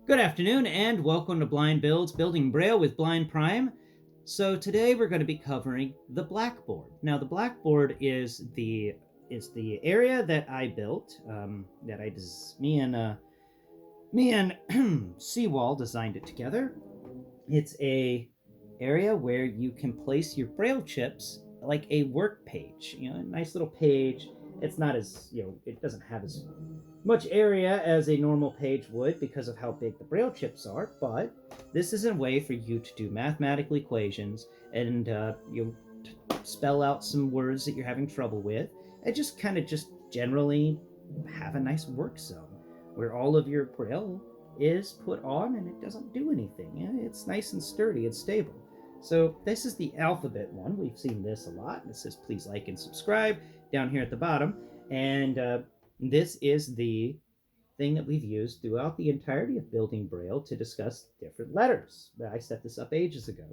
Good afternoon and welcome to Blind Builds Building Braille with Blind Prime. So today we're going to be covering the Blackboard. Now the Blackboard is the area that I built. Me and Seawall designed it together. It's a area where you can place your Braille chips like a work page. A nice little page. It's not as it doesn't have as much area as a normal page would because of how big the braille chips are, but this is a way for you to do mathematical equations and you spell out some words that you're having trouble with, and just kind of just generally have a nice work zone where all of your braille is put on and it doesn't do anything. It's nice and sturdy and stable. So this is the alphabet one. We've seen this a lot. It says please like and subscribe down here at the bottom. And this is the thing that we've used throughout the entirety of Building Braille to discuss different letters. I set this up ages ago.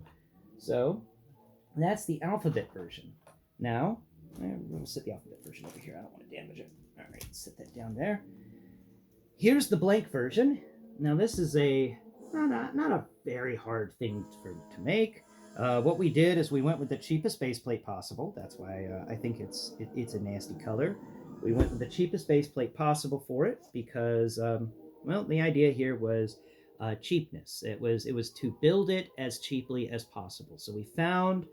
So that's the alphabet version. Now, I'm going to set the alphabet version over here. I don't want to damage it. All right, set that down there. Here's the blank version. Now, this is not a very hard thing to make. What we did is we went with the cheapest baseplate possible. That's why I think it's a nasty color. We went with the cheapest baseplate possible for it because, the idea here was cheapness. It was to build it as cheaply as possible. So we found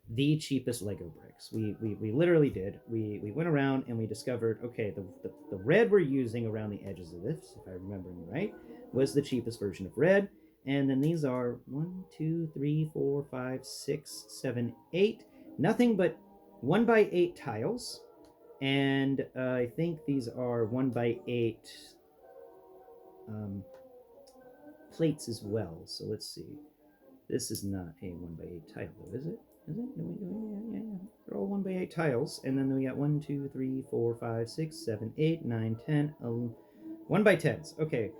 the cheapest Lego bricks. We literally did. We went around and we discovered, okay, the red we're using around the edges of this, if I remember right, was the cheapest version of red. And then these are 1, 2, 3, 4, 5, 6, 7, 8. Nothing but 1x8 tiles. And I think these are 1x8 plates as well. So let's see. This is not a 1x8 tile, though, is it? Is it? Yeah. They're all 1x8 tiles. And then we got 1, 2, 3, 4, 5, 6, 7, 8, 9, 10, 11, 1x10s. Okay.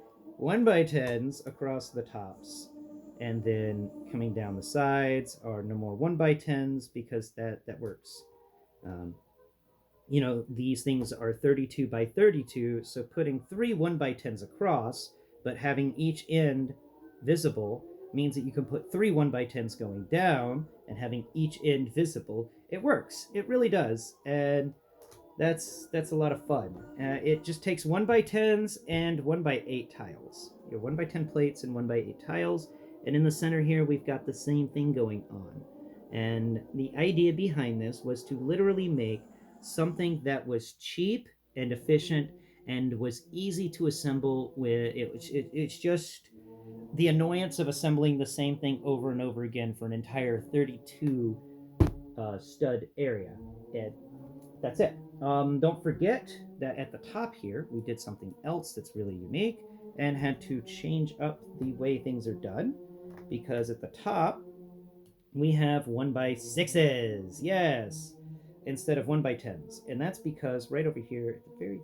1x10s across the tops. And then coming down the sides are no more 1x10s because that works. These things are 32 by 32, so putting 3 1x10s across, but having each end visible means that you can put 3 1x10s going down and having each end visible. It works. It really does. And that's a lot of fun. It just takes 1x10s and 1x8 tiles. You have 1x10 plates and 1x8 tiles, and in the center here we've got the same thing going on. And the idea behind this was to literally make something that was cheap and efficient and was easy to assemble. It's just the annoyance of assembling the same thing over and over again for an entire 32 stud area. And that's it. Don't forget that at the top here we did something else that's really unique and had to change up the way things are done, because at the top we have 1x6s. Yes, instead of 1x10s. And that's because right over here at the very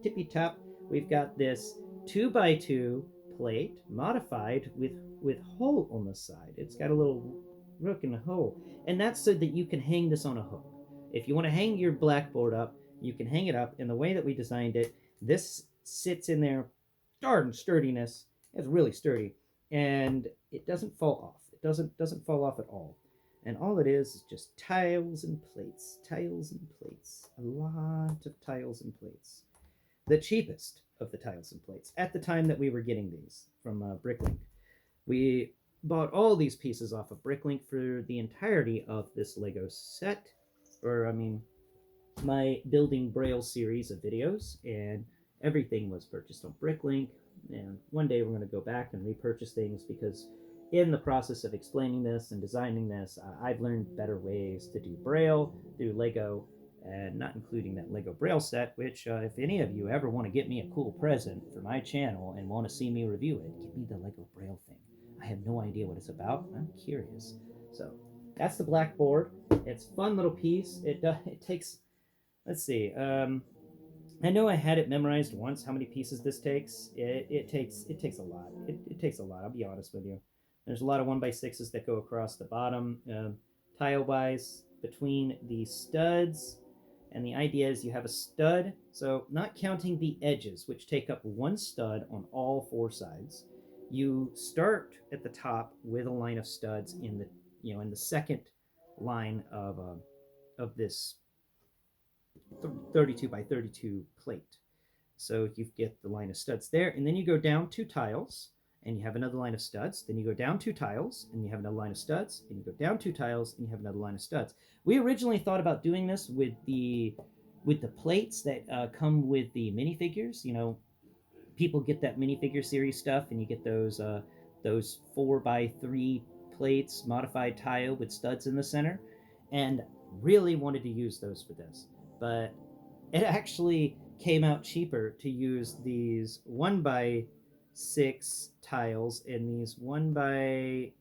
tippy top, we've got this 2x2 plate modified with hole on the side. It's got a little rook in the hole. And that's so that you can hang this on a hook. If you want to hang your Blackboard up, you can hang it up. And the way that we designed it, this sits in there, darn sturdiness. It's really sturdy. And it doesn't fall off. It doesn't fall off at all. And all it is just tiles and plates, tiles and plates, a lot of tiles and plates. The cheapest of the tiles and plates at the time that we were getting these from Bricklink. We bought all these pieces off of Bricklink for the entirety of this Lego set, my Building Braille series of videos, and everything was purchased on Bricklink. And one day we're going to go back and repurchase things because in the process of explaining this and designing this, I've learned better ways to do Braille through Lego, and not including that Lego Braille set, which if any of you ever want to get me a cool present for my channel and want to see me review it, get me the Lego Braille thing. I have no idea what it's about. I'm curious. So that's the Blackboard. It's a fun little piece. It takes, let's see, I know I had it memorized once how many pieces this takes. It takes a lot. It takes a lot, I'll be honest with you. There's a lot of 1x6s that go across the bottom, tile-wise, between the studs. And the idea is you have a stud, so not counting the edges, which take up one stud on all 4 sides. you start at the top with a line of studs in the in the second line of this 32 by 32 plate. So you get the line of studs there, and then you go down 2 tiles, and you have another line of studs. Then you go down 2 tiles, and you have another line of studs. And you go down 2 tiles, and you have another line of studs. We originally thought about doing this with the plates that come with the minifigures. People get that minifigure series stuff, and you get those 4x3 plates, modified tile with studs in the center, and really wanted to use those for this, but it actually came out cheaper to use these 1x6 tiles and these 1x8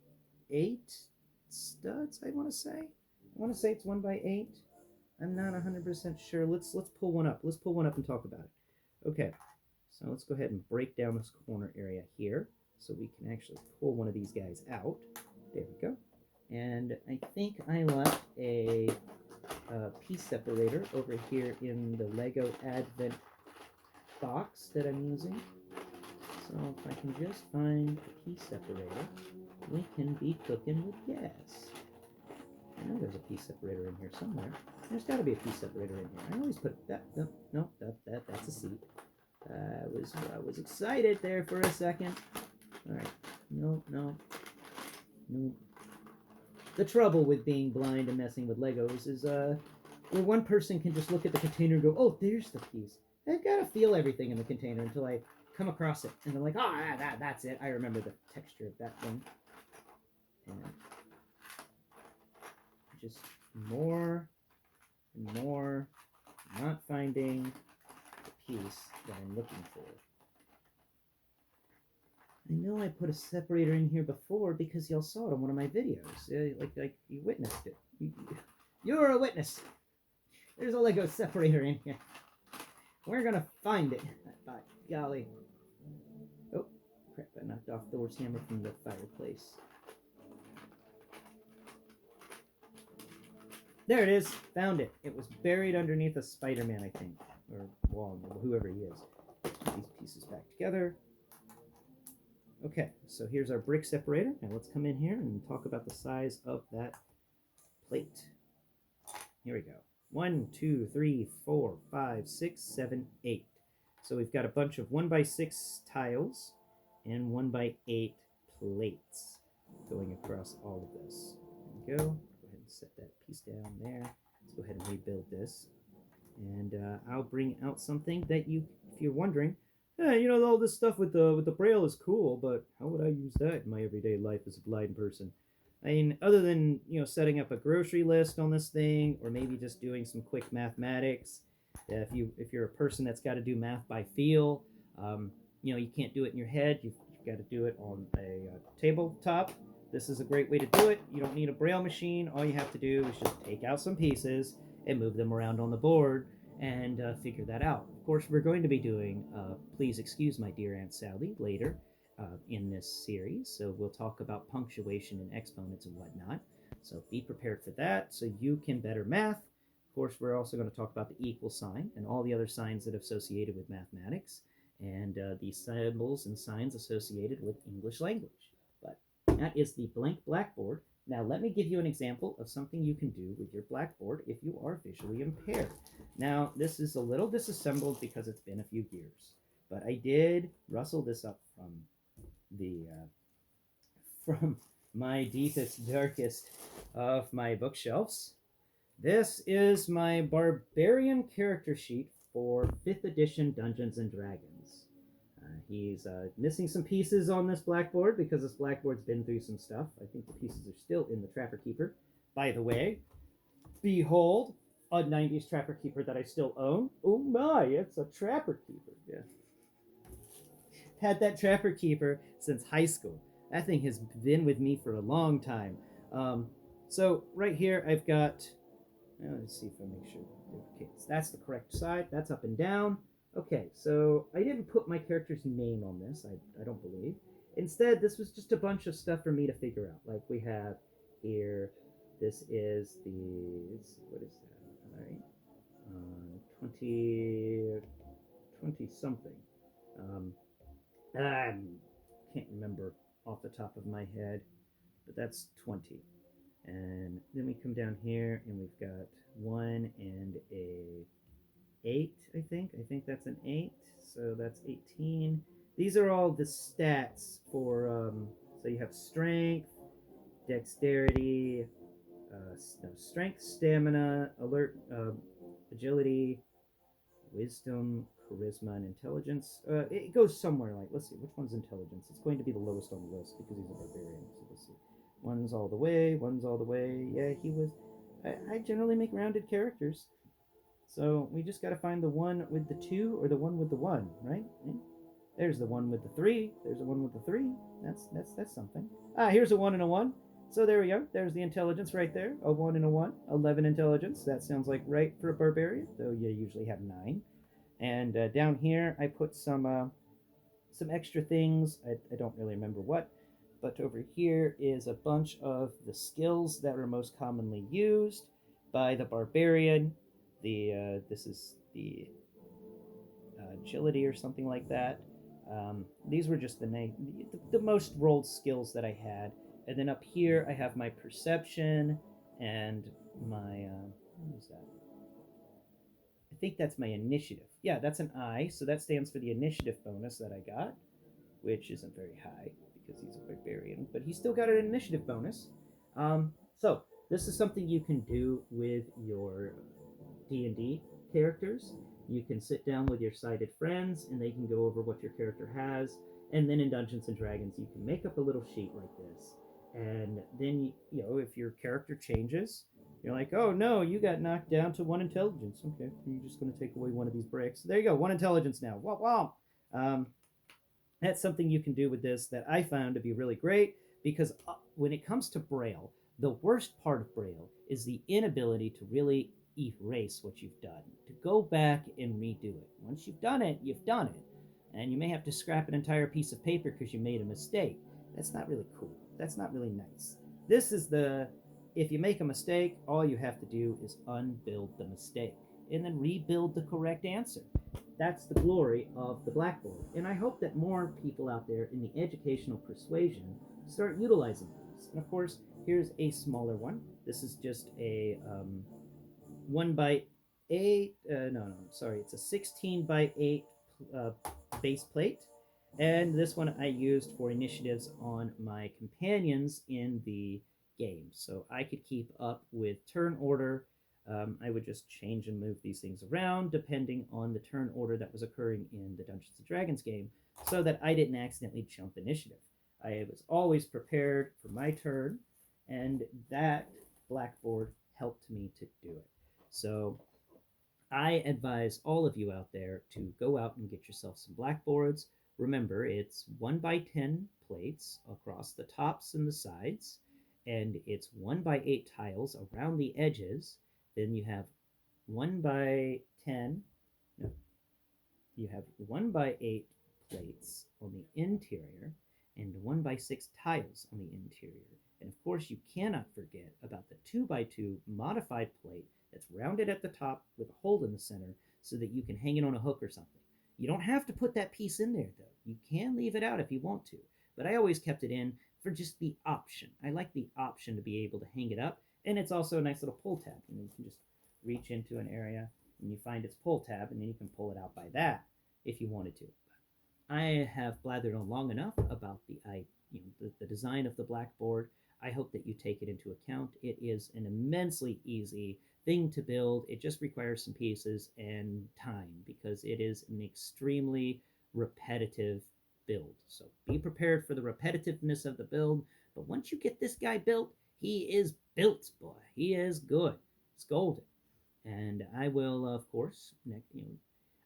studs. I want to say it's 1x8. I'm not 100% sure. Let's pull one up. Let's pull one up and talk about it. Okay, so let's go ahead and break down this corner area here so we can actually pull one of these guys out. There we go. And I think I left a piece separator over here in the Lego Advent box that I'm using. So if I can just find a piece separator, we can be cooking with gas. I know there's a piece separator in here somewhere. There's got to be a piece separator in here. I always put that. No, that's a seat. I was excited there for a second. All right. No. The trouble with being blind and messing with Legos is where one person can just look at the container and go, oh, there's the piece. I've got to feel everything in the container until I come across it. And they're like, oh, that's it. I remember the texture of that thing. And just more and more not finding the piece that I'm looking for. I know I put a separator in here before because y'all saw it on one of my videos. Like you witnessed it. You're a witness. There's a Lego separator in here. We're gonna find it. By golly. Oh, crap, I knocked off Thor's hammer from the fireplace. There it is. Found it. It was buried underneath a Spider-Man, I think. Or Wall, whoever he is. Put these pieces back together. Okay, so here's our brick separator. Now let's come in here and talk about the size of that plate. Here we go. 1, 2, 3, 4, 5, 6, 7, 8. So we've got a bunch of 1x6 tiles and 1x8 plates going across all of this. There we go. Go ahead and set that piece down there. Let's go ahead and rebuild this. And I'll bring out something that if you're wondering, hey, all this stuff with the braille is cool, but how would I use that in my everyday life as a blind person? I mean, other than setting up a grocery list on this thing, or maybe just doing some quick mathematics. If you're a person that's got to do math by feel, you can't do it in your head. You've got to do it on a tabletop. This is a great way to do it. You don't need a braille machine. All you have to do is just take out some pieces and move them around on the board and figure that out. Of course, we're going to be doing Please Excuse My Dear Aunt Sally later in this series. So we'll talk about punctuation and exponents and whatnot. So be prepared for that so you can better math. Of course, we're also going to talk about the equal sign and all the other signs that are associated with mathematics and the symbols and signs associated with English language. But that is the blank blackboard. Now, let me give you an example of something you can do with your blackboard if you are visually impaired. Now, this is a little disassembled because it's been a few years, but I did rustle this up from my deepest, darkest of my bookshelves. This is my Barbarian character sheet for 5th edition Dungeons and Dragons. He's missing some pieces on this blackboard because this blackboard's been through some stuff. I think the pieces are still in the Trapper Keeper. By the way, behold, a 90s Trapper Keeper that I still own. Oh my, it's a Trapper Keeper. Yeah. Had that Trapper Keeper since high school. That thing has been with me for a long time. So right here I've got, let's see if I make sure. Okay, so that's the correct side. That's up and down. Okay, so I didn't put my character's name on this, I don't believe. Instead, this was just a bunch of stuff for me to figure out. Like we have here, this is the, what is that? All right, 20 something. can't remember off the top of my head, but that's 20. And then we come down here and we've got 1 and a 8, I think. I think that's an 8, so that's 18. These are all the stats for, so you have strength, dexterity, no, strength, stamina, alert, agility, wisdom, charisma, and intelligence. It goes somewhere like, let's see, which one's intelligence? It's going to be the lowest on the list because he's a barbarian. So let's see. One's all the way, one's all the way. Yeah, he was. I generally make rounded characters. So we just got to find the one with the 2 or the one with the 1, right? There's the one with the 3. There's the one with the 3. That's something. Here's a 1 and a 1. So there we go. There's the intelligence right there. A 1 and a 1. 11 intelligence. That sounds like right for a barbarian, though you usually have 9. And down here, I put some extra things. I don't really remember what. But over here is a bunch of the skills that are most commonly used by the barbarian. This is the agility or something like that. These were just the most rolled skills that I had. And then up here, I have my perception and my, what is that? I think that's my initiative. Yeah, that's an I, so that stands for the initiative bonus that I got, which isn't very high because he's a barbarian, but he still got an initiative bonus. So this is something you can do with your D&D characters. You can sit down with your sighted friends and they can go over what your character has, and then in Dungeons and Dragons you can make up a little sheet like this, and then if your character changes, you're like, oh no, you got knocked down to 1 intelligence. Okay, you're just going to take away one of these bricks. There you go, 1 intelligence now. Wow. That's something you can do with this that I found to be really great, because when it comes to Braille, the worst part of Braille is the inability to really erase what you've done, to go back and redo it. Once you've done it, you've done it. And you may have to scrap an entire piece of paper because you made a mistake. That's not really cool. That's not really nice. This is if you make a mistake, all you have to do is unbuild the mistake and then rebuild the correct answer. That's the glory of the Blackboard. And I hope that more people out there in the educational persuasion start utilizing these. And of course, here's a smaller one. This is just a 1 by 8, it's a 16 by 8 base plate. And this one I used for initiatives on my companions in the game. So I could keep up with turn order. I would just change and move these things around depending on the turn order that was occurring in the Dungeons & Dragons game, so that I didn't accidentally jump initiative. I was always prepared for my turn, and that Blackboard helped me to do it. So I advise all of you out there to go out and get yourself some Blackboards. Remember, it's 1 by 10 plates across the tops and the sides, and it's 1 by 8 tiles around the edges. Then you have 1 by 10, no, you have 1 by 8 plates on the interior and 1 by 6 tiles on the interior. And of course, you cannot forget about the 2 by 2 modified plate that's rounded at the top with a hole in the center so that you can hang it on a hook or something. You don't have to put that piece in there, though. You can leave it out if you want to, but I always kept it in for just the option. I like the option to be able to hang it up, and it's also a nice little pull tab. You can just reach into an area and you find its pull tab, and then you can pull it out by that if you wanted to. I have blathered on long enough about the design of the Blackboard. I hope that you take it into account. It is an immensely easy thing to build. It just requires some pieces and time because it is an extremely repetitive build. So be prepared for the repetitiveness of the build. But once you get this guy built, he is built, boy. He is good. It's golden. And I will, of course,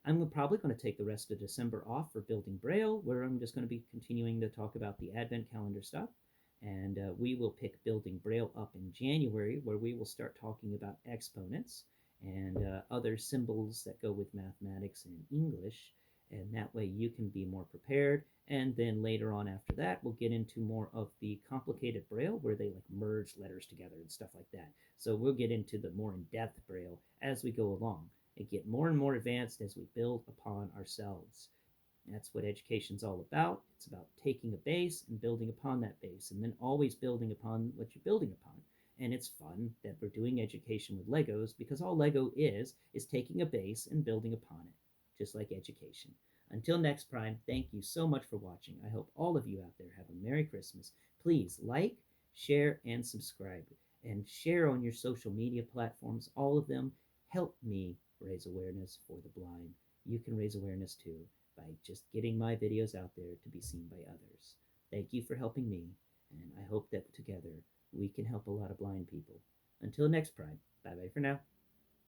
I'm probably going to take the rest of December off for Buildingbraille, where I'm just going to be continuing to talk about the Advent calendar stuff. And we will pick Buildingbraille up in January, where we will start talking about exponents and other symbols that go with mathematics and English. And that way you can be more prepared. And then later on after that, we'll get into more of the complicated Braille, where they merge letters together and stuff like that. So we'll get into the more in-depth Braille as we go along and get more and more advanced as we build upon ourselves. That's what education's all about. It's about taking a base and building upon that base, and then always building upon what you're building upon. And it's fun that we're doing education with Legos, because all Lego is taking a base and building upon it, just like education. Until next time, thank you so much for watching. I hope all of you out there have a Merry Christmas. Please like, share, and subscribe. And share on your social media platforms. All of them help me raise awareness for the blind. You can raise awareness too by just getting my videos out there to be seen by others. Thank you for helping me, and I hope that together we can help a lot of blind people. Until next time, bye bye for now.